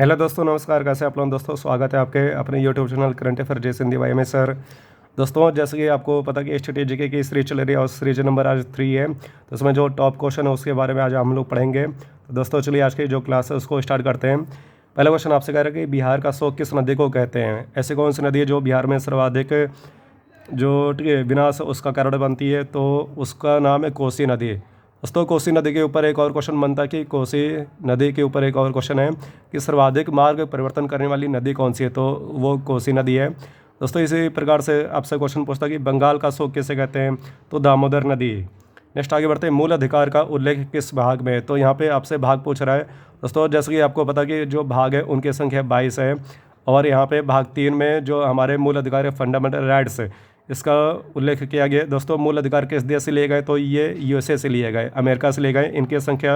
Hello दोस्तों, नमस्कार। कैसे आप लोग दोस्तों? स्वागत है आपके अपने यूट्यूब चैनल करंट अफेयर जय सिंधी वाई में सर। दोस्तों, जैसे कि आपको पता कि स्ट्रेटेजी की सीरीज चल रही है और सीरीज नंबर आज 3 है। तो उसमें जो टॉप क्वेश्चन है उसके बारे में आज हम लोग पढ़ेंगे। तो दोस्तों चलिए आज की जो क्लास है उसको स्टार्ट करते हैं। पहला क्वेश्चन आपसे कह रहा है कि बिहार का शोक किस नदी को कहते हैं? ऐसी कौन सी नदी है जो बिहार में सर्वाधिक जो विनाश उसका कारण बनती है? तो उसका नाम है कोसी नदी। दोस्तों, कोसी नदी के ऊपर एक और क्वेश्चन बनता है कि कोसी नदी के ऊपर एक और क्वेश्चन है कि सर्वाधिक मार्ग परिवर्तन करने वाली नदी कौन सी है? तो वो कोसी नदी है। दोस्तों, इसी प्रकार से आपसे क्वेश्चन पूछता है कि बंगाल का शोक किसे कहते हैं? तो दामोदर नदी। नेक्स्ट आगे बढ़ते हैं, मूल अधिकार का उल्लेख किस भाग में है? तो यहाँ पे आपसे भाग पूछ रहा है। दोस्तों, जैसे कि आपको पता कि जो भाग है उनकी संख्या 22 है और यहाँ पे भाग 3 में जो हमारे मूल अधिकार है फंडामेंटल राइट्स इसका उल्लेख किया गया। दोस्तों, मूल अधिकार किस देश से लिए गए? तो ये यूएसए से लिए गए, अमेरिका से लिए गए। इनकी संख्या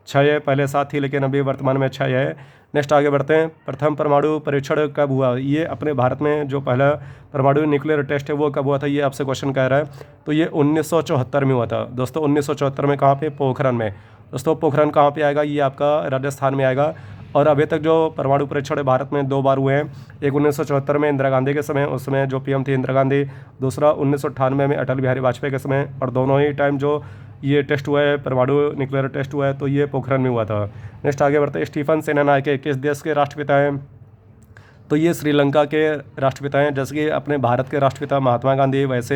6 है, पहले 7 थी लेकिन अभी वर्तमान में 6 है। नेक्स्ट आगे बढ़ते हैं, प्रथम परमाणु परीक्षण कब हुआ? ये अपने भारत में जो पहला परमाणु न्यूक्लियर टेस्ट है वो कब हुआ था? ये आपसे क्वेश्चन कह रहा है। तो ये 1974 में हुआ था। दोस्तों, 1974 में कहाँ पे? पोखरण में। दोस्तों, पोखरण कहाँ पे आएगा? ये आपका राजस्थान में आएगा। और अभी तक जो परमाणु परीक्षण भारत में 2 बार हुए हैं। एक 1974 में इंदिरा गांधी के समय, उसमें जो पीएम थी इंदिरा गांधी। दूसरा 1998 में अटल बिहारी वाजपेयी के समय। और दोनों ही टाइम जो ये टेस्ट हुआ है, परमाणु न्यूक्लियर टेस्ट हुआ है, तो ये पोखरण में हुआ था। नेक्स्ट आगे बढ़ते हैं, स्टीफन सेनानायके के किस देश के राष्ट्रपिता हैं? तो ये श्रीलंका के राष्ट्रपिता हैं। जैसे कि अपने भारत के राष्ट्रपिता महात्मा गांधी, वैसे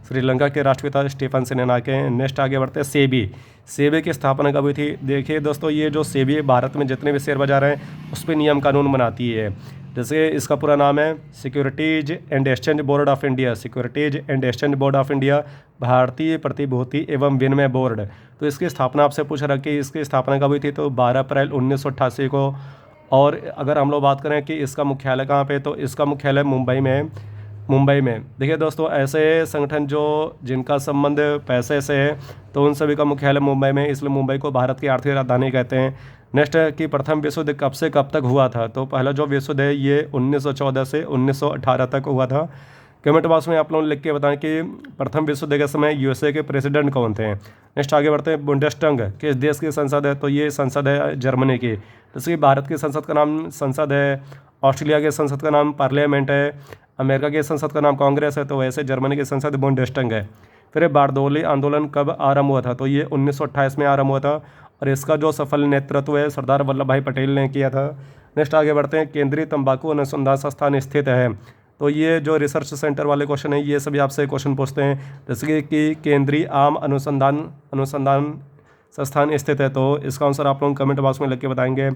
श्रीलंका के राष्ट्रपिता स्टीफन सेनानायके हैं। नेक्स्ट आगे बढ़ते हैं, सेबी। सेबी की स्थापना कब हुई थी? देखिए दोस्तों, ये जो सेबी भारत में जितने भी शेयर बाजार हैं उस पर नियम कानून बनाती है। जैसे इसका पूरा नाम है securities and exchange board of India. Securities and exchange board of India, भारतीय प्रतिभूति एवं विनिमय बोर्ड। तो इसकी स्थापना आपसे पूछ रहा कि इसकी स्थापना कब हुई थी? तो 12 अप्रैल 1988 को। और अगर हम लोग बात करें कि इसका मुख्यालय कहाँ पे, तो इसका मुख्यालय मुंबई में है। मुंबई में। देखिए दोस्तों, ऐसे संगठन जो जिनका संबंध पैसे से है तो उन सभी का मुख्यालय मुंबई में, इसलिए मुंबई को भारत की आर्थिक राजधानी कहते हैं। नेक्स्ट है कि प्रथम विश्व युद्ध कब से कब तक हुआ था? तो पहला जो विश्व युद्ध है ये 1914 से 1918 तक हुआ था। कमेंट बॉक्स में आप लोग लिख के बताएं कि प्रथम विश्व युद्ध के समय यूएसए के प्रेसिडेंट कौन थे। नेक्स्ट आगे बढ़ते हैं, बुंडेसटैग किस देश की संसद है? तो ये संसद है जर्मनी की। जैसे कि भारत की संसद का नाम संसद है, ऑस्ट्रेलिया के संसद का नाम पार्लियामेंट है, अमेरिका की संसद का नाम कांग्रेस है, तो वैसे जर्मनी की संसद बुंडेसटैग है। फिर बारदोली आंदोलन कब आरंभ हुआ था? तो ये 1928 में आरंभ हुआ था और इसका जो सफल नेतृत्व है सरदार वल्लभ भाई पटेल ने किया था। नेक्स्ट आगे बढ़ते हैं, केंद्रीय तंबाकू अनुसंधान संस्थान स्थित है? तो ये जो रिसर्च सेंटर वाले क्वेश्चन है ये सभी आपसे क्वेश्चन पूछते हैं। जैसे कि केंद्रीय आम अनुसंधान संस्थान स्थित है, तो इसका आंसर आप लोग कमेंट बॉक्स में लिख के बताएंगे।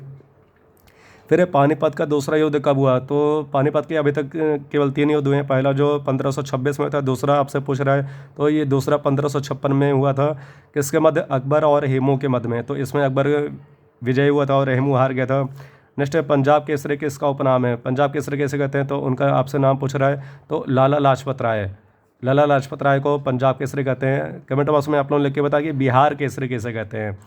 फिर पानीपत का दूसरा युद्ध कब हुआ? तो पानीपत के अभी तक केवल 3 युद्ध हुए हैं। पहला जो 1526 में था, दूसरा आपसे पूछ रहा है तो ये दूसरा 1556 में हुआ था। किसके मध्य? अकबर और हेमू के मध्य में। तो इसमें अकबर विजयी हुआ था और हेमू हार गया था। नेक्स्ट है, पंजाब केसरी किसका उपनाम है? पंजाब केसरी कैसे कहते हैं? तो उनका आपसे नाम पूछ रहा है, तो लाला लाजपत राय। लाला लाजपत राय को पंजाब केसरी कहते हैं। कमेंट बॉक्स में आप लोग लिख के बताएं कि बिहार केसरी कैसे कहते हैं।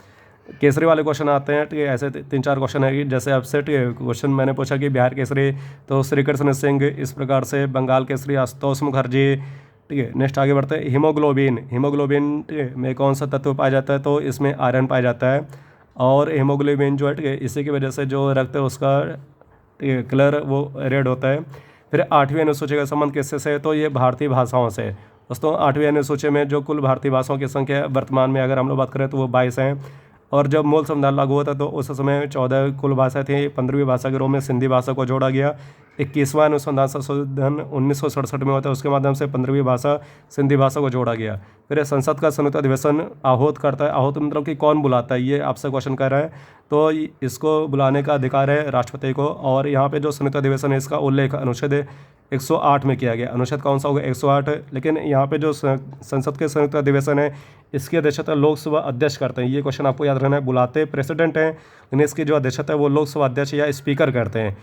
केसरी वाले क्वेश्चन आते हैं, ठीक है। ऐसे 3-4 क्वेश्चन है कि जैसे आपसे, ठीक है, क्वेश्चन मैंने पूछा कि बिहार केसरी तो श्री कृष्ण सिंह, इस प्रकार से बंगाल केसरी आशुतोष मुखर्जी, ठीक है। नेक्स्ट आगे बढ़ते हैं, हीमोग्लोबिन। हीमोग्लोबिन, ठीक है, में कौन सा तत्व पाया जाता है? तो इसमें आयरन पाया जाता है। और हीमोग्लोबिन जो है, ठीक है, इसी की वजह से जो रक्त है उसका, ठीक है, कलर वो रेड होता है। फिर 8वीं अनुसूची का संबंध किससे से है? तो ये भारतीय भाषाओं से। दोस्तों, 8वीं अनुसूची में जो कुल भारतीय भाषाओं की संख्या वर्तमान में अगर हम लोग बात करें तो वो 22 हैं। और जब मूल संविधान लागू हुआ था तो उस समय 14 कुल भाषा थी। 15वीं भाषा के रूप में सिंधी भाषा को जोड़ा गया। 21वां अनुसंधान संशोधन 1967 में हुआ था, उसके माध्यम से 15वीं भाषा सिंधी भाषा को जोड़ा गया। फिर संसद का संयुक्त अधिवेशन आहूत करता है। आहूत मतलब कि कौन बुलाता है, ये आपसे क्वेश्चन कर रहा है। तो इसको बुलाने का अधिकार है राष्ट्रपति को। और यहाँ पे जो संयुक्त अधिवेशन है इसका उल्लेख अनुच्छेद 108 में किया गया। अनुच्छेद कौन सा होगा? 108। लेकिन यहाँ पे जो संसद के संयुक्त अधिवेशन है इसकी अध्यक्षता लोकसभा अध्यक्ष करते हैं। ये क्वेश्चन आपको याद रखना है। बुलाते प्रेसिडेंट हैं लेकिन इसकी जो अध्यक्षता है वो लोकसभा अध्यक्ष या स्पीकर करते हैं।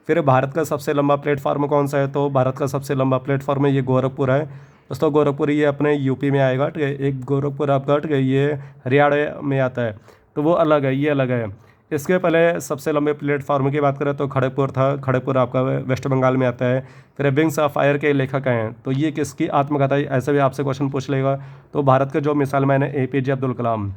फिर भारत का सबसे लंबा प्लेटफॉर्म कौन सा है? तो भारत का सबसे लंबा प्लेटफॉर्म है ये गोरखपुर है। दोस्तों, गोरखपुर ये अपने यूपी में आएगा, ठीक है। एक गोरखपुर आपका, ठीक है, ये हरियाणा में आता है, तो वो अलग है, ये अलग है। इसके पहले सबसे लंबे प्लेटफॉर्म की बात करें तो खड़गपुर था। खड़गपुर आपका वेस्ट बंगाल में आता है। फिर विंग्स ऑफ फायर के लेखक हैं, तो ये किसकी आत्मकथा है? ऐसे भी आपसे क्वेश्चन पूछ लेगा। तो भारत के जो मिसाइल मैन है एपीजे अब्दुल कलाम।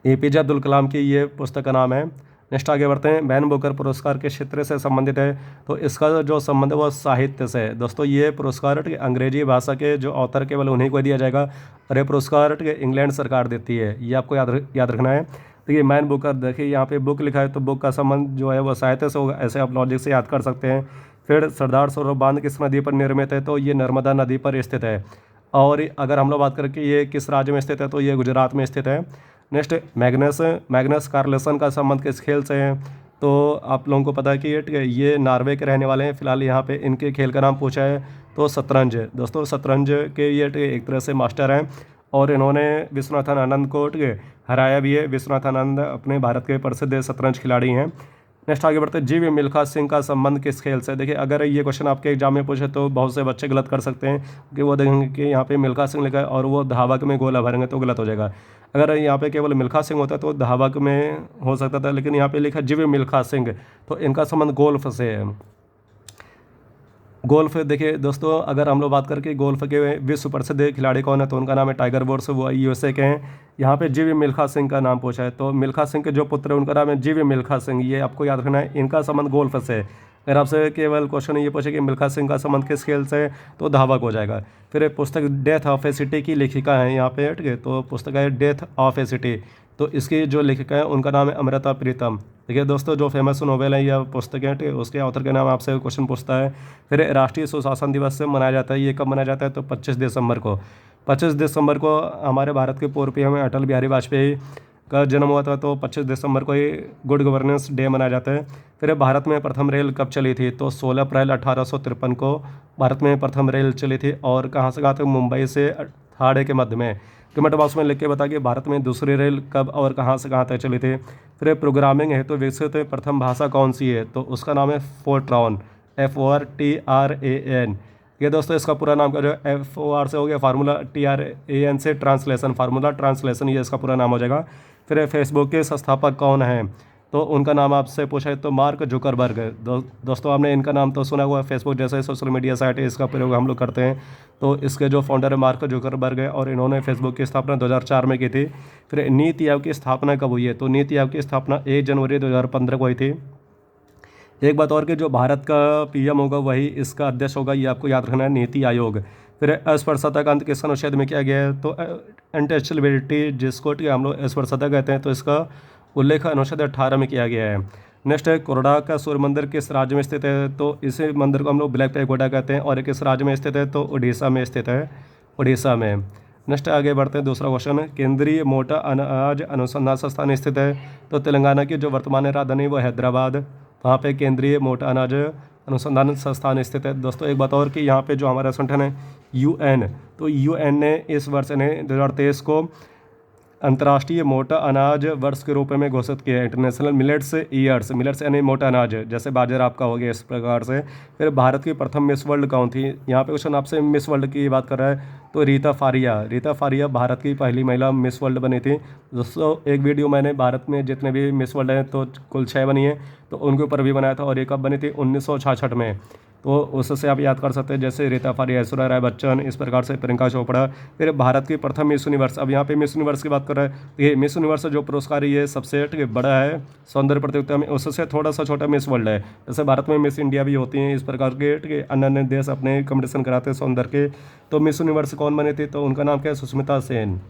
एपीजे अब्दुल कलाम की ये पुस्तक का नाम है नेक्स्ट आगे बढ़ते हैं। बैन बुकर पुरस्कार के क्षेत्र से संबंधित है, तो इसका जो संबंध है वो साहित्य से है। दोस्तों ये पुरस्कार अंग्रेजी भाषा के जो ऑथर केवल उन्हीं को दिया जाएगा, और ये पुरस्कार इंग्लैंड सरकार देती है, ये आपको याद रखना है। तो ये मैन बुकर, देखिए यहाँ पे बुक लिखा है, तो बुक का संबंध जो है वो साहित्य से होगा, ऐसे आप लॉजिक से याद कर सकते हैं। फिर सरदार सरोवर बांध किस नदी पर निर्मित है, तो ये नर्मदा नदी पर स्थित है। और अगर हम लोग बात करें कि ये किस राज्य में स्थित है, तो ये गुजरात में स्थित है। नेक्स्ट मैग्नस कार्लसन का संबंध किस खेल से है, तो आप लोगों को पता है कि ये नॉर्वे के रहने वाले हैं। फिलहाल यहाँ पे इनके खेल का नाम पूछा है, तो शतरंज। दोस्तों शतरंज के ये एक तरह से मास्टर हैं, और इन्होंने विश्वनाथन आनंद को हराया भी है। विश्वनाथन आनंद अपने भारत के प्रसिद्ध शतरंज खिलाड़ी हैं। नेक्स्ट आगे बढ़ते हैं। जीवी मिल्खा सिंह का संबंध किस खेल से। देखिए अगर ये क्वेश्चन आपके एग्जाम में पूछे तो बहुत से बच्चे गलत कर सकते हैं, कि वो देखेंगे कि यहाँ पे मिल्खा सिंह लिखा है और वो धावक में गोला भरेंगे तो गलत हो जाएगा। अगर यहाँ पे केवल मिल्खा सिंह होता तो धावक में हो सकता था, लेकिन यहाँ पे लिखा जीवी मिल्खा सिंह, तो इनका संबंध गोल्फ से है। गोल्फ, देखिए दोस्तों अगर हम लोग बात करके गोल्फ के विश्व प्रसिद्ध खिलाड़ी कौन है, तो उनका नाम है टाइगर वुड्स, वो यूएसए के हैं। यहाँ पे जीवी मिल्खा सिंह का नाम पूछा है, तो मिल्खा सिंह के जो पुत्र है उनका नाम है जीवी मिल्खा सिंह, ये आपको याद रखना है। इनका संबंध गोल्फ से है। अगर आपसे केवल क्वेश्चन ये पूछे कि मिल्खा सिंह का संबंध किस खेल से है, तो धावक हो जाएगा। फिर पुस्तक डेथ ऑफ ए सिटी की लेखिका है यहाँ पे, ठीक है, तो पुस्तक है डेथ ऑफ ए सिटी, तो इसकी जो लेखिका है उनका नाम है अमृता प्रीतम। देखिए दोस्तों जो फेमस नोवेल है या पुस्तक है, ठीक है, उसके ऑथर के नाम आपसे क्वेश्चन पूछता है। फिर राष्ट्रीय सुशासन दिवस से मनाया जाता है, ये कब मनाया जाता है, तो 25 दिसंबर को। 25 दिसंबर को हमारे भारत के पूर्व पीएम अटल बिहारी वाजपेयी का जन्म हुआ था, तो 25 दिसंबर को ही गुड गवर्नेंस डे मनाया जाता है। फिर भारत में प्रथम रेल कब चली थी, तो 16 अप्रैल 1853 को भारत में प्रथम रेल चली थी, और कहाँ से कहाँ तक, मुंबई से ठाणे के मध्य में। कमेंट बॉक्स में लिख के बता कि भारत में दूसरी रेल कब और कहाँ से कहाँ तक चली थी। फिर प्रोग्रामिंग है तो विकसित प्रथम भाषा कौन सी है, तो उसका नाम है फोर्ट्रॉन, FORTRAN। ये दोस्तों इसका पूरा नाम का जो FOR से हो गया फार्मूला, TRAN से ट्रांसलेशन, फार्मूला ट्रांसलेशन, ये इसका पूरा नाम हो जाएगा। फिर फेसबुक के संस्थापक कौन हैं, तो उनका नाम आपसे पूछा है, तो मार्क जुकरबर्ग। दोस्तों आपने इनका नाम तो सुना हुआ है, फेसबुक जैसे सोशल मीडिया साइट है, इसका प्रयोग हम लोग करते हैं। तो इसके जो फाउंडर है मार्क जुकरबर्ग है, और इन्होंने फेसबुक की स्थापना 2004 में की थी। फिर नीति आयोग की स्थापना कब हुई है, तो नीति आयोग की स्थापना 1 जनवरी 2015 को हुई थी। एक बात और कि जो भारत का PM होगा वही इसका अध्यक्ष होगा, ये आपको याद रखना है, नीति आयोग। फिर अस्पृश्यता का अंत किस अनुच्छेद में किया गया है, तो अनटचेबिलिटी, जिसको हम लोग अस्पृश्यता कहते हैं, तो इसका उल्लेख अनुच्छेद 18 में किया गया है। नेक्स्ट है कोरडा का सूर्य मंदिर किस राज्य में स्थित है, तो इस मंदिर को हम लोग ब्लैक पैगोडा कहते हैं, और ये किस राज्य में स्थित है, तो उड़ीसा में स्थित है, उड़ीसा में। नेक्स्ट आगे बढ़ते हैं, दूसरा क्वेश्चन है केंद्रीय मोटा अनाज अनुसंधान संस्थान स्थित है, तो तेलंगाना की जो वर्तमान राजधानी वो हैदराबाद, वहाँ पे केंद्रीय मोटा अनाज अनुसंधान संस्थान स्थित है। दोस्तों एक बात और कि यहाँ पे जो हमारा संगठन है UN, तो UN ने इस वर्ष ने 2023 को अंतर्राष्ट्रीय मोटा अनाज वर्ष के रूप में घोषित किया है, इंटरनेशनल मिलेट्स ईयर्स। मिलेट्स यानी मोटा अनाज, जैसे बाजरा आपका हो गया, इस प्रकार से। फिर भारत की प्रथम मिस वर्ल्ड कौन थी, यहाँ पे क्वेश्चन आपसे मिस वर्ल्ड की बात कर रहा है, तो रीता फारिया भारत की पहली महिला मिस वर्ल्ड बनी थी। दोस्तों एक वीडियो मैंने भारत में जितने भी मिस वर्ल्ड हैं, तो कुल 6 बनी है, तो उनके ऊपर भी बनाया था, और ये कब बनी थी, 1966 में। तो उससे आप याद कर सकते हैं, जैसे रीता फारिया, ऐश्वर्या राय बच्चन, इस प्रकार से प्रियंका चोपड़ा। फिर भारत की प्रथम मिस यूनिवर्स, अब यहाँ पे मिस यूनिवर्स की बात कर रहा है, ये मिस यूनिवर्स जो पुरस्कार ये सबसे बड़ा है सौंदर्य प्रतियोगिता में, उससे थोड़ा सा छोटा मिस वर्ल्ड है। जैसे भारत में मिस इंडिया भी होती हैं, इस प्रकार के अन्य देश अपने कंपटीशन कराते हैं सौंदर्य के। तो मिस यूनिवर्स कौन बने थे, तो उनका नाम क्या है, सुष्मिता सेन।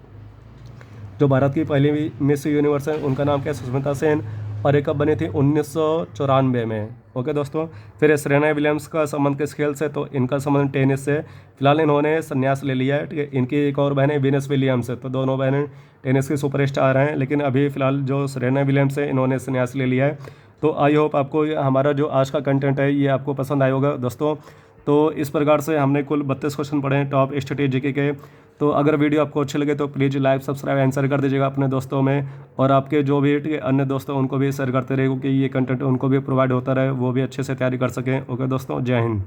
जो भारत की पहली मिस यूनिवर्स है उनका नाम क्या है, सुष्मिता सेन, और ये कब बनी थी, 1994 में। ओके दोस्तों। फिर सेरेना विलियम्स का संबंध किस खेल से, तो इनका संबंध टेनिस से। फिलहाल इन्होंने संन्यास ले लिया है, ठीक है। इनकी एक और बहन है वीनस विलियम्स है, तो दोनों बहनें टेनिस की सुपरस्टार हैं, लेकिन अभी फ़िलहाल जो सेरेना विलियम्स है इन्होंने संन्यास ले लिया है। तो आई होप आपको हमारा जो आज का कंटेंट है ये आपको पसंद आया होगा दोस्तों। तो इस प्रकार से हमने कुल 32 क्वेश्चन पढ़े हैं टॉप स्टडी जीके के। तो अगर वीडियो आपको अच्छे लगे तो प्लीज़ लाइक सब्सक्राइब आंसर कर दीजिएगा अपने दोस्तों में, और आपके जो भी अन्य दोस्त हैं उनको भी शेयर करते रहे, क्योंकि ये कंटेंट उनको भी प्रोवाइड होता रहे, वो भी अच्छे से तैयारी कर सकें। ओके दोस्तों, जय हिंद।